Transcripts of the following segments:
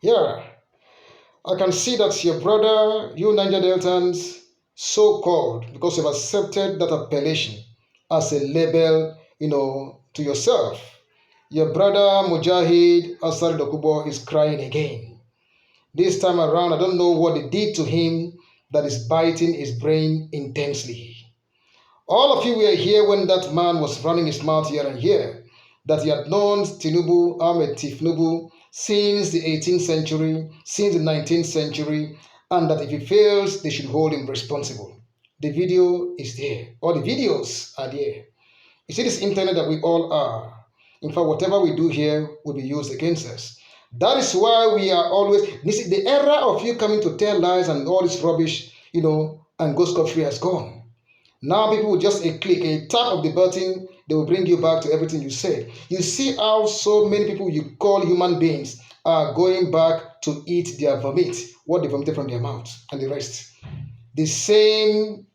Yeah, I can see that your brother, you Niger Deltans, so called, because you've accepted that appellation as a label, to yourself. Your brother Mujahid Asari Dokubo is crying again. This time around, I don't know what they did to him that is biting his brain intensely. All of you were here when that man was running his mouth here and here, that he had known Tinubu, Ahmed Tifnubu, since the 18th century, since the 19th century, and that if he fails, they should hold him responsible. The video is there, or the videos are there. You see this internet that we all are. In fact, whatever we do here will be used against us. That is why we are always, the era of you coming to tell lies and all this rubbish, and go scot-free has gone. Now people will just a click, a tap of the button, they will bring you back to everything you said. You see how so many people you call human beings are going back to eat their vomit, what they vomited from their mouth, and the rest. The same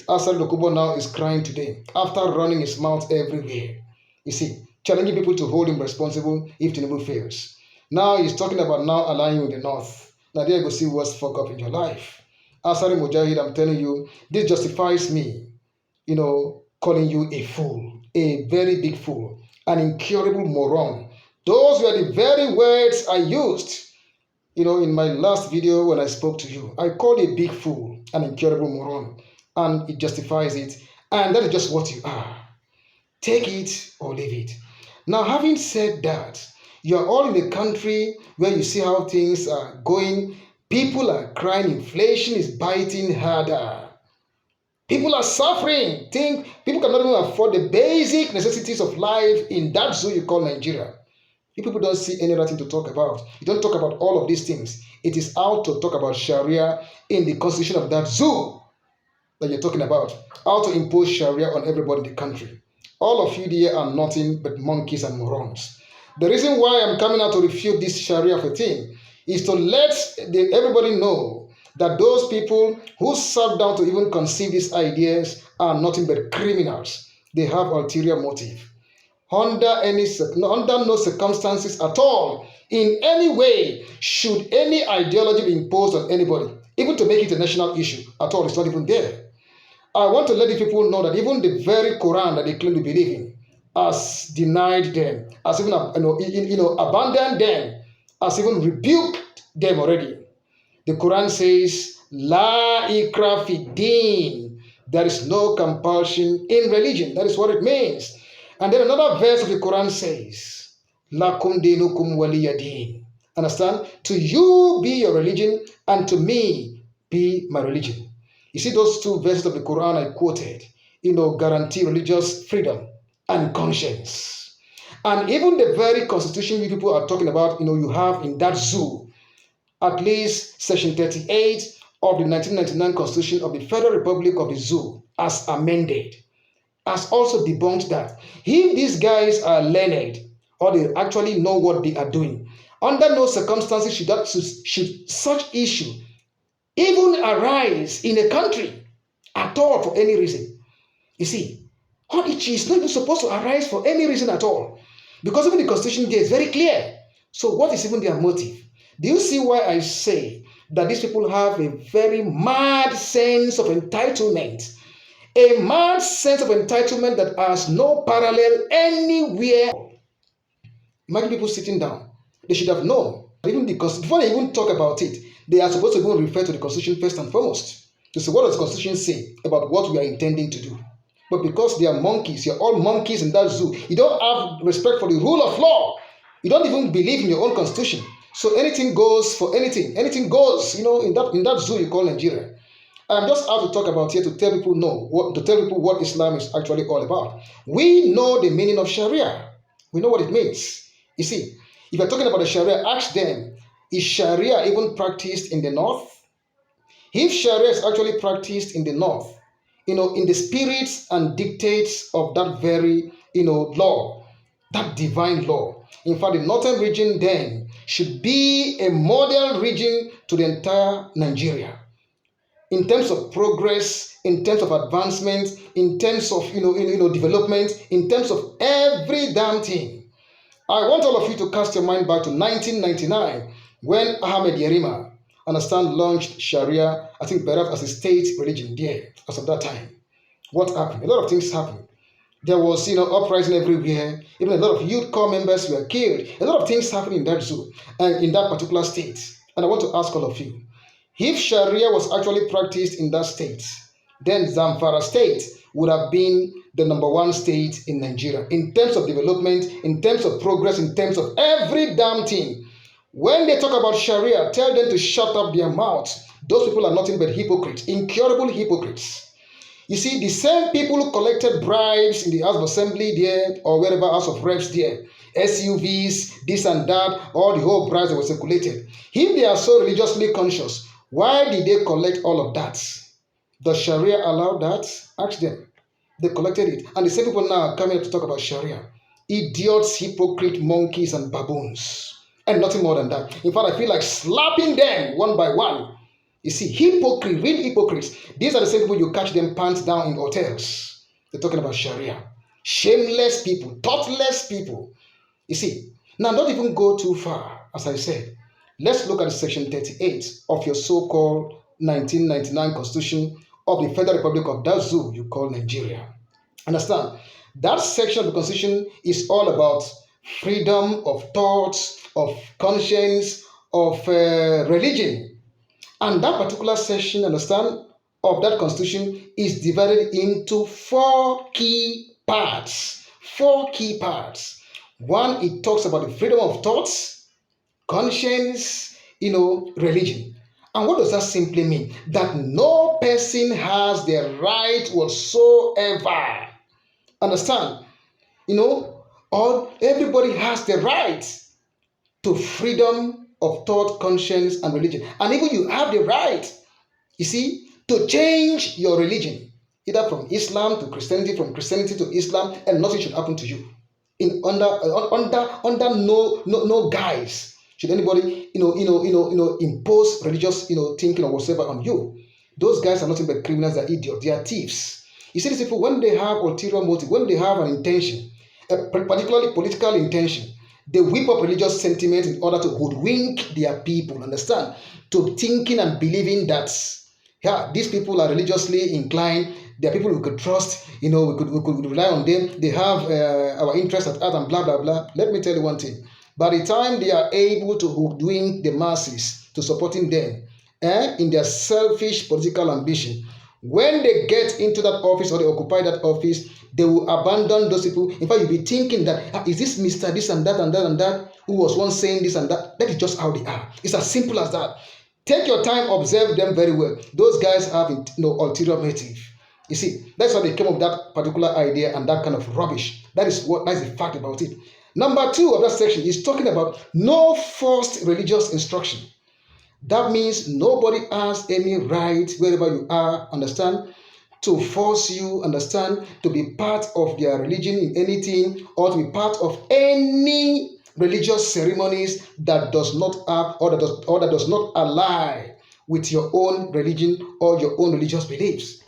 Asari Dokubo now is crying today after running his mouth everywhere. You see, challenging people to hold him responsible if Tinubu fails. Now he's talking about now aligning with the North. Now there you go see what's fuck up in your life. Asari Mujahid, I'm telling you, this justifies me, calling you a fool, a very big fool, an incurable moron. Those were the very words I used, in my last video when I spoke to you. I called you a big fool, an incurable moron, and it justifies it. And that is just what you are. Take it or leave it. Now, having said that, you are all in a country where you see how things are going. People are crying. Inflation is biting harder. People are suffering. People cannot even afford the basic necessities of life in that zoo you call Nigeria. You people don't see any other thing to talk about. You don't talk about all of these things. It is out to talk about Sharia in the constitution of that zoo that you're talking about. How to impose Sharia on everybody in the country. All of you there are nothing but monkeys and morons. The reason why I'm coming out to refute this Sharia of a thing is to let everybody know that those people who sat down to even conceive these ideas are nothing but criminals. They have ulterior motive. Under no circumstances at all, in any way, should any ideology be imposed on anybody, even to make it a national issue at all. It's not even there. I want to let the people know that even the very Quran that they claim to believe in has denied them, has even abandoned them, has even rebuked them already. The Quran says, La ikra fi din. There is no compulsion in religion. That is what it means. And then another verse of the Quran says, Lakum dinukum waliyadin. Understand? To you be your religion, and to me be my religion. You see those two verses of the Quran I quoted, guarantee religious freedom and conscience. And even the very constitution you people are talking about, you have in that zoo, at least section 38 of the 1999 Constitution of the Federal Republic of the Zoo, as amended, has also debunked that. If these guys are learned or they actually know what they are doing, under no circumstances should such issue even arise in a country at all for any reason. You see, it is not even supposed to arise for any reason at all, because even the Constitution there is very clear. So what is even their motive? Do you see why I say that these people have a very mad sense of entitlement? A mad sense of entitlement that has no parallel anywhere. Imagine people sitting down. They should have known. Even because before they even talk about it, they are supposed to go and refer to the Constitution first and foremost. To say, what does the Constitution say about what we are intending to do? But because they are monkeys, you're all monkeys in that zoo. You don't have respect for the rule of law. You don't even believe in your own Constitution. So anything goes for anything. Anything goes, in that zoo you call Nigeria. I'm just out to talk about here to tell people what Islam is actually all about. We know the meaning of Sharia. We know what it means. You see, if you're talking about the Sharia, ask them, is Sharia even practiced in the North? If Sharia is actually practiced in the North, in the spirits and dictates of that very, law, that divine law. In fact, the northern region then should be a model region to the entire Nigeria. In terms of progress, in terms of advancement, in terms of development, in terms of every damn thing. I want all of you to cast your mind back to 1999 When Ahmed Yerima, understand, launched Sharia, I think perhaps as a state religion there as of that time. What happened? A lot of things happened. There was, uprising everywhere. Even a lot of youth corps members were killed. A lot of things happened in that zoo and in that particular state. And I want to ask all of you, if Sharia was actually practiced in that state, then Zamfara state would have been the number one state in Nigeria in terms of development, in terms of progress, in terms of every damn thing. When they talk about Sharia, tell them to shut up their mouths. Those people are nothing but hypocrites, incurable hypocrites. You see, the same people who collected bribes in the House of Assembly there or wherever House of Reps there, SUVs, this and that, all the whole bribes that were circulated. If they are so religiously conscious, why did they collect all of that? Does Sharia allow that? Ask them. They collected it. And the same people now are coming here to talk about Sharia. Idiots, hypocrite, monkeys, and baboons. And nothing more than that. In fact, I feel like slapping them one by one. You see, hypocrite, real hypocrites. These are the same people you catch them pants down in hotels. They're talking about Sharia. Shameless people, thoughtless people. You see, now don't even go too far, as I said. Let's look at section 38 of your so-called 1999 Constitution of the Federal Republic of that zoo you call Nigeria. Understand? That section of the Constitution is all about freedom of thoughts, of conscience, of religion. And that particular section, understand, of that Constitution is divided into four key parts. Four key parts. One, it talks about the freedom of thoughts, conscience, religion. And what does that simply mean? That no person has the right whatsoever. Understand? Or everybody has the right to freedom of thought, conscience, and religion. And even you have the right, you see, to change your religion, either from Islam to Christianity, from Christianity to Islam, and nothing should happen to you. Under no guise should anybody impose religious thinking or whatever on you. Those guys are nothing but criminals. They are idiots. They are thieves. You see, these people, when they have ulterior motive, when they have an intention, a particularly political intention, they whip up religious sentiment in order to hoodwink their people, understand? To thinking and believing that, these people are religiously inclined. They are people we could trust. We could rely on them. They have our interests at heart and blah, blah, blah. Let me tell you one thing. By the time they are able to hoodwink the masses to supporting them in their selfish political ambition, when they get into that office or they occupy that office, they will abandon those people. In fact, you'll be thinking that, is this Mr. this and that and that and that who was once saying this and that? That is just how they are. It's as simple as that. Take your time, observe them very well. Those guys have ulterior motive. You see, that's why they came up with that particular idea and that kind of rubbish. That's the fact about it. Number 2 of that section is talking about no forced religious instruction. That means nobody has any right, wherever you are, understand, to force you, understand, to be part of their religion in anything, or to be part of any religious ceremonies that does not have or that does not ally with your own religion or your own religious beliefs.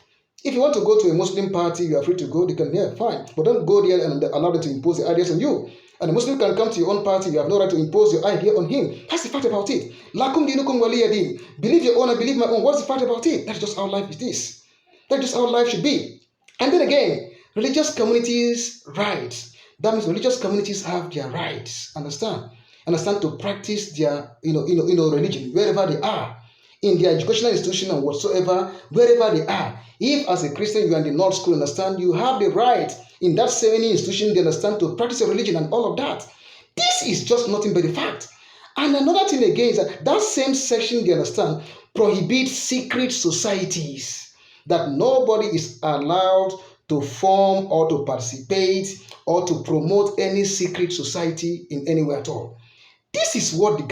If you want to go to a Muslim party, you are free to go. They can, fine. But don't go there and allow them to impose their ideas on you. And a Muslim can come to your own party. You have no right to impose your idea on him. That's the fact about it. Lakum dinukum waliya din. Believe your own, I believe my own. What's the fact about it? That's just how life is. That's just how life should be. And then again, religious communities' rights. That means religious communities have their rights. Understand? To practice their religion wherever they are. In their educational institution and whatsoever, wherever they are. If as a Christian you are in the North School, understand, you have the right in that same institution, they understand, to practice your religion and all of that. This is just nothing but the fact. And another thing again is that same section, they understand, prohibits secret societies, that nobody is allowed to form or to participate or to promote any secret society in anywhere at all. This is what the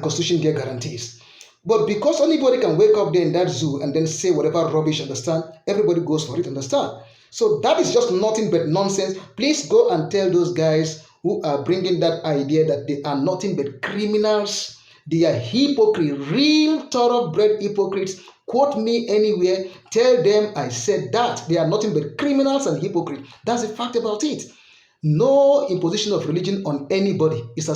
Constitution there guarantees. But because anybody can wake up there in that zoo and then say whatever rubbish, understand, everybody goes for it, understand. So that is just nothing but nonsense. Please go and tell those guys who are bringing that idea that they are nothing but criminals. They are hypocrites, real thoroughbred hypocrites. Quote me anywhere. Tell them I said that. They are nothing but criminals and hypocrites. That's the fact about it. No imposition of religion on anybody. It's